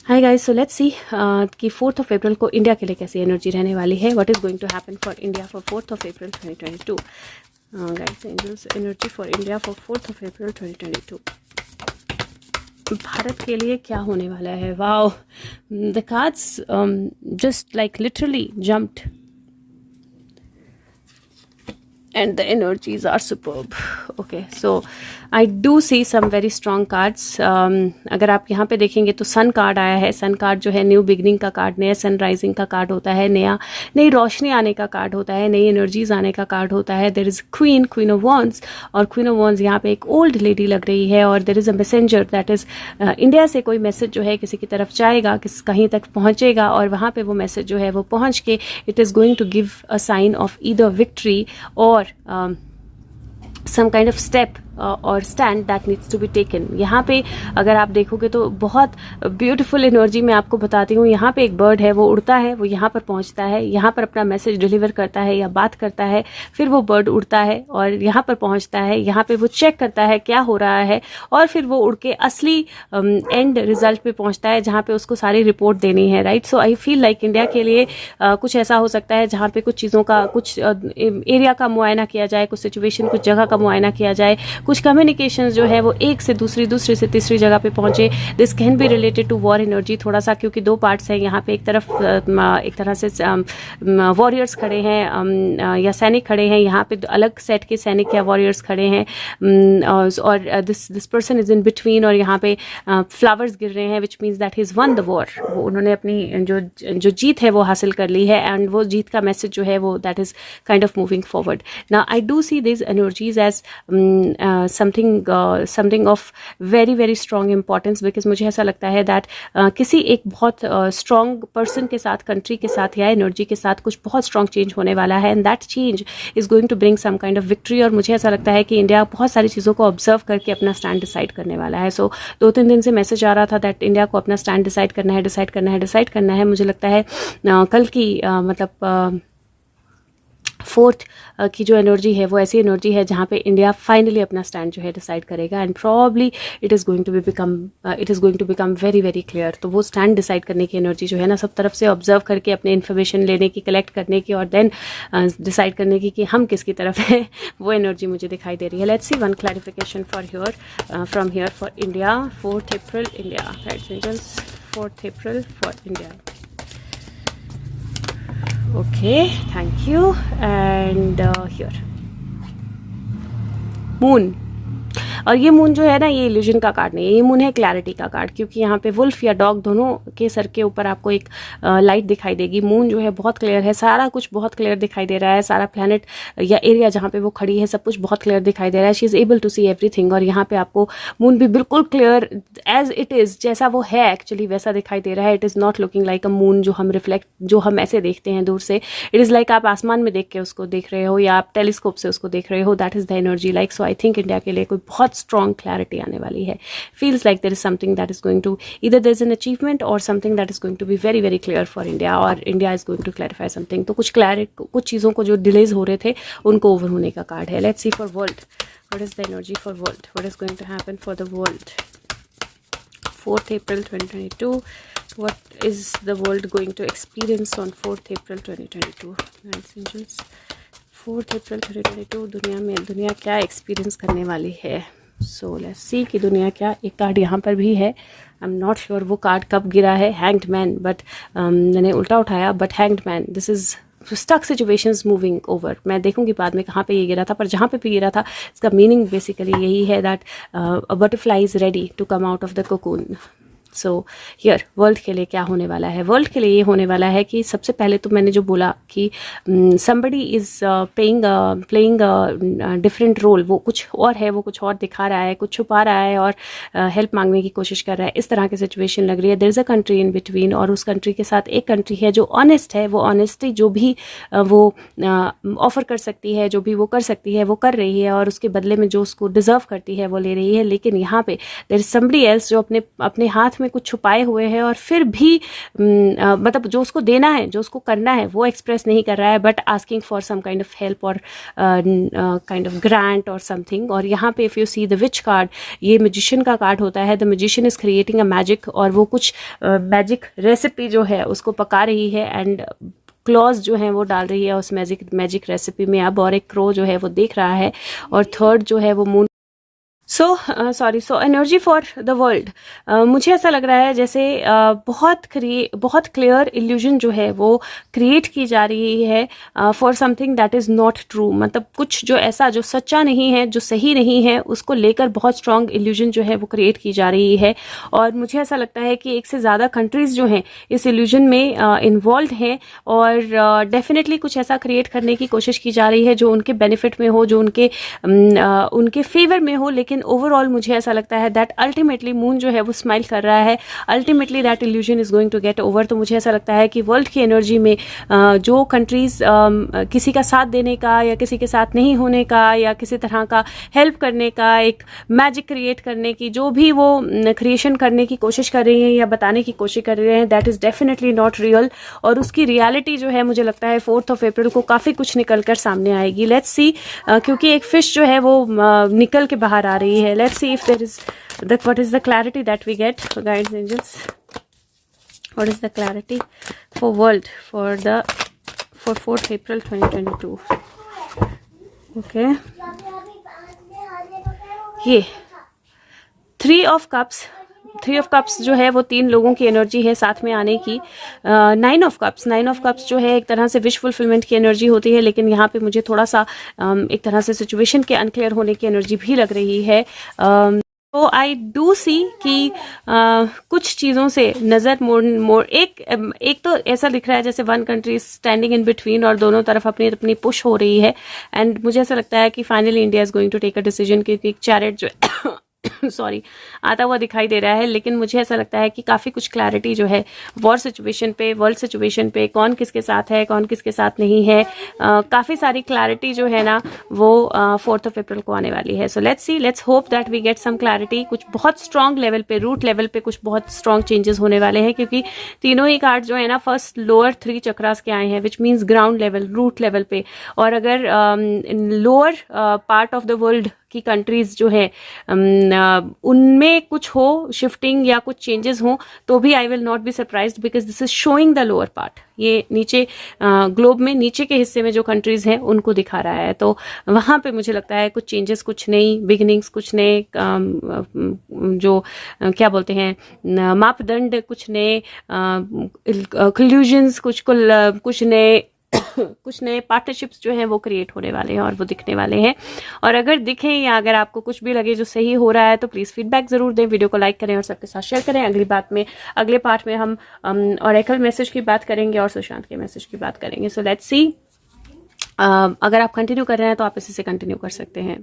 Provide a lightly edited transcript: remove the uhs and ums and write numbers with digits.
Hi guys, so let's सी कि 4th of अप्रैल को India के लिए कैसी एनर्जी रहने वाली है. What is going to happen for India for 4th of April 2022. Guys, angels energy for India for 4th of April 2022. भारत के लिए क्या होने वाला है. Wow, the cards just like literally jumped and the energies are superb. Okay, so I do see some very strong cards. अगर आप यहाँ पे देखेंगे तो सन कार्ड आया है. सन कार्ड जो है न्यू बिगनिंग का कार्ड, नया सन राइजिंग का कार्ड होता है, नई रोशनी आने का कार्ड होता है, नई एनर्जीज आने का कार्ड होता है. There is queen of wands, और क्वीन ऑफ वॉन्ड्स यहाँ पे एक ओल्ड लेडी लग रही है, और there is a messenger that is India से कोई मैसेज जो है किसी की तरफ जाएगा, कहीं तक पहुँचेगा, और वहाँ पे वो मैसेज जो है वो पहुँच के it is going to give a sign of either victory और some kind of step और stand that needs to be taken. यहाँ पे अगर आप देखोगे तो बहुत ब्यूटीफुल एनर्जी मैं आपको बताती हूँ. यहाँ पे एक बर्ड है, वो उड़ता है, वो यहाँ पर पहुँचता है, यहाँ पर अपना मैसेज डिलीवर करता है या बात करता है, फिर वो बर्ड उड़ता है और यहाँ पर पहुँचता है, यहाँ पे वो चेक करता है क्या हो रहा है, और फिर वो उड़ के असली एंड रिजल्ट पे पहुँचता है जहाँ पे उसको सारी रिपोर्ट देनी है. Right, so I feel like India के लिए कुछ ऐसा हो सकता है जहाँ पे कुछ चीज़ों का, कुछ एरिया का मुआयना किया जाए, कुछ सिचुएशन, कुछ जगह का मुआयना किया जाए, कुछ कम्युनिकेशन जो है वो एक से दूसरी से तीसरी जगह पे पहुंचे. This can be related to war energy थोड़ा सा, क्योंकि दो पार्ट्स हैं यहाँ पे. एक तरफ एक तरह से वॉरियर्स खड़े हैं या सैनिक खड़े हैं, यहाँ पे अलग सेट के सैनिक या वॉरियर्स खड़े हैं, और this person is in between, और यहाँ पे फ्लावर्स गिर रहे हैं, which means that is one the war. उन्होंने अपनी जो जीत है वो हासिल कर ली है, एंड वो जीत का मैसेज जो है वो that is kind of moving forward. Now I do see this energies as something of very very strong importance, because मुझे ऐसा लगता है दैट किसी एक बहुत स्ट्रॉन्ग पर्सन के साथ, कंट्री के साथ या एनर्जी के साथ कुछ बहुत स्ट्रॉन्ग चेंज होने वाला है, and that change is going to bring some kind of victory. और मुझे ऐसा लगता है कि इंडिया बहुत सारी चीज़ों को ऑब्जर्व करके अपना स्टैंड डिसाइड करने वाला है. सो 2-3 दिन से मैसेज आ रहा था दैट इंडिया को अपना स्टैंड डिसाइड करना है. मुझे लगता है कल की मतलब 4th की जो एनर्जी है वो ऐसी एनर्जी है जहाँ पे इंडिया फाइनली अपना स्टैंड जो है डिसाइड करेगा, and probably it is going to become very very clear. तो वो स्टैंड डिसाइड करने की एनर्जी जो है ना, सब तरफ से ऑब्जर्व करके अपने इन्फॉर्मेशन लेने की, कलेक्ट करने की, और देन डिसाइड करने की कि हम किसकी तरफ है, वो एनर्जी मुझे दिखाई दे रही है. Let's see one clarification for here from here for India. 4th April India, right angels, 4th April for India. Okay, thank you. And here, Moon. और ये मून जो है ना, ये इल्यूजन का कार्ड नहीं है, ये मून है क्लैरिटी का कार्ड, क्योंकि यहाँ पे वुल्फ या डॉग दोनों के सर के ऊपर आपको एक लाइट दिखाई देगी. मून जो है बहुत क्लियर है, सारा कुछ बहुत क्लियर दिखाई दे रहा है, सारा प्लैनेट या एरिया जहाँ पे वो खड़ी है सब कुछ बहुत क्लियर दिखाई दे रहा है. She is able to see everything, और यहाँ पे आपको मून भी बिल्कुल क्लियर एज इट इज़, जैसा वो है एक्चुअली वैसा दिखाई दे रहा है. It is not looking like a moon जो हम ऐसे देखते हैं दूर से. इट इज़ लाइक आप आसमान में देख के उसको देख रहे हो, या आप टेलीस्कोप से उसको देख रहे हो. That is the energy. Like, so I think India के लिए कोई बहुत strong clarity आने वाली है. Feels like there is something that is going to, either there is an achievement or something that is going to be very very clear for India, और India is going to clarify something. तो कुछ चीज़ों को जो delays हो रहे थे उनको ओवर होने का कार्ड है. Let's see for world. What is the energy for world? What is going to happen for the world? 4th April 2022. What is the world going to experience on 4th April 2022? Right, angels. 4th April 2022 दुनिया क्या experience करने वाली है. So let's सी कि दुनिया क्या. एक card यहाँ पर भी है, आई एम नॉट श्योर वो कार्ड कब गिरा है. हैंग्ड मैन, बट मैंने उल्टा उठाया, but hanged man, this is stuck situations moving over. मैं देखूंगी बाद में कहाँ पे ये गिरा था, पर जहाँ पे भी गिरा था इसका मीनिंग बेसिकली यही है that a butterfly is ready to come out of the cocoon. So here world के लिए क्या होने वाला है. वर्ल्ड के लिए ये होने वाला है कि सबसे पहले तो मैंने जो बोला कि somebody is playing different role, वो कुछ और है, वो कुछ और दिखा रहा है, कुछ छुपा रहा है, और हेल्प मांगने की कोशिश कर रहा है. इस तरह की सिचुएशन लग रही है. There is a country in between, और उस कंट्री के साथ एक कंट्री है जो ऑनेस्ट है. वो ऑनेस्टी जो भी वो ऑफर कर सकती है, जो भी वो कर सकती है वो कर रही है, और उसके बदले में जो उसको डिजर्व करती है वो ले रही है. लेकिन यहाँ पे देयर इज समबडी एल्स जो अपने हाथ में कुछ छुपाए हुए है और फिर भी मतलब जो उसको देना है, जो उसको करना है, वो एक्सप्रेस नहीं कर रहा है, but asking for some kind of help और काइंड ऑफ ग्रांट और समथिंग। और यहाँ पे if you see the witch card, ये मैजिशियन का कार्ड होता है। The magician is creating a magic, और वो कुछ मैजिक रेसिपी जो है उसको पका रही है एंड क्लॉज जो है वो डाल रही है उस मैजिक रेसिपी में अब, और एक क्रो जो है वो देख रहा है। और थर्ड जो है वो moon. So energy for the world, मुझे ऐसा लग रहा है जैसे बहुत क्लियर इल्यूजन जो है वो क्रिएट की जा रही है for something that is not true. मतलब कुछ जो ऐसा जो सच्चा नहीं है, जो सही नहीं है, उसको लेकर बहुत स्ट्रॉन्ग इल्यूजन जो है वो क्रिएट की जा रही है। और मुझे ऐसा लगता है कि एक से ज़्यादा कंट्रीज़ जो हैं इस इल्यूजन में इन्वॉल्व हैं, और डेफिनेटली कुछ ऐसा क्रिएट करने की कोशिश की जा रही है जो उनके बेनिफिट में हो, जो उनके फेवर में हो। लेकिन ओवरऑल मुझे ऐसा लगता है दैट अल्टीमेटली मून जो है वो स्माइल कर रहा है, ultimately that illusion is going to get over. तो मुझे ऐसा लगता है कि वर्ल्ड की एनर्जी में जो कंट्रीज किसी का साथ देने का या किसी के साथ नहीं होने का या किसी तरह का हेल्प करने का, एक मैजिक क्रिएट करने की जो भी वो क्रिएशन करने की कोशिश कर रही हैं या बताने की कोशिश कर रहे हैं, that is definitely not real. और उसकी रियलिटी जो है मुझे लगता है 4 अप्रैल को काफ़ी कुछ निकल कर सामने आएगी। लेट्स सी, क्योंकि एक फिश जो है वो निकल के बाहर आ रही है। Let's see if there is what is the clarity that we get, guides, angels, what is the clarity for world for 4th April 2022. okay, ये 3 of cups जो है वो 3 लोगों की एनर्जी है साथ में आने की। 9 of cups जो है एक तरह से विश फुलफिलमेंट की एनर्जी होती है, लेकिन यहाँ पे मुझे थोड़ा सा एक तरह से सिचुएशन के अनक्लियर होने की एनर्जी भी लग रही है। तो आई डू सी कि कुछ चीज़ों से नज़र मोड़ एक तो ऐसा दिख रहा है जैसे one country standing in between और दोनों तरफ अपनी अपनी पुश हो रही है। एंड मुझे ऐसा लगता है कि finally India is going to take a decision, क्योंकि एक चैरेट जो सॉरी आता हुआ दिखाई दे रहा है। लेकिन मुझे ऐसा लगता है कि काफ़ी कुछ क्लैरिटी जो है वॉर सिचुएशन पे, वर्ल्ड सिचुएशन पे, कौन किसके साथ है, कौन किसके साथ नहीं है, काफ़ी सारी क्लैरिटी जो है ना वो 4th अप्रैल को आने वाली है। So let's see, let's hope that we get some clarity. कुछ बहुत स्ट्रॉन्ग लेवल पे, रूट लेवल पे कुछ बहुत स्ट्रॉन्ग चेंजेस होने वाले हैं, क्योंकि तीनों ही कार्ड जो है ना फर्स्ट लोअर 3 चक्रास के आए हैं, which means ground level, root level पे। और अगर lower part of the world की कंट्रीज जो है उनमें कुछ हो शिफ्टिंग या कुछ चेंजेस हो तो भी I will not be surprised, because this is showing the lower part. ये नीचे ग्लोब में नीचे के हिस्से में जो कंट्रीज हैं उनको दिखा रहा है। तो वहाँ पे मुझे लगता है कुछ चेंजेस, कुछ नई बिगिनिंग्स, कुछ नए जो क्या बोलते हैं मापदंड, कुछ नए कंक्लूजन्स, कुछ नए पार्टनरशिप्स जो हैं वो क्रिएट होने वाले हैं और वो दिखने वाले हैं। और अगर दिखें या अगर आपको कुछ भी लगे जो सही हो रहा है तो प्लीज़ फीडबैक ज़रूर दें, वीडियो को लाइक करें और सबके साथ शेयर करें। अगले पार्ट में हम ऑरेकल मैसेज की बात करेंगे और सुशांत के मैसेज की बात करेंगे। सो लेट्स सी, अगर आप कंटिन्यू कर रहे हैं तो आप इसी से कंटिन्यू कर सकते हैं।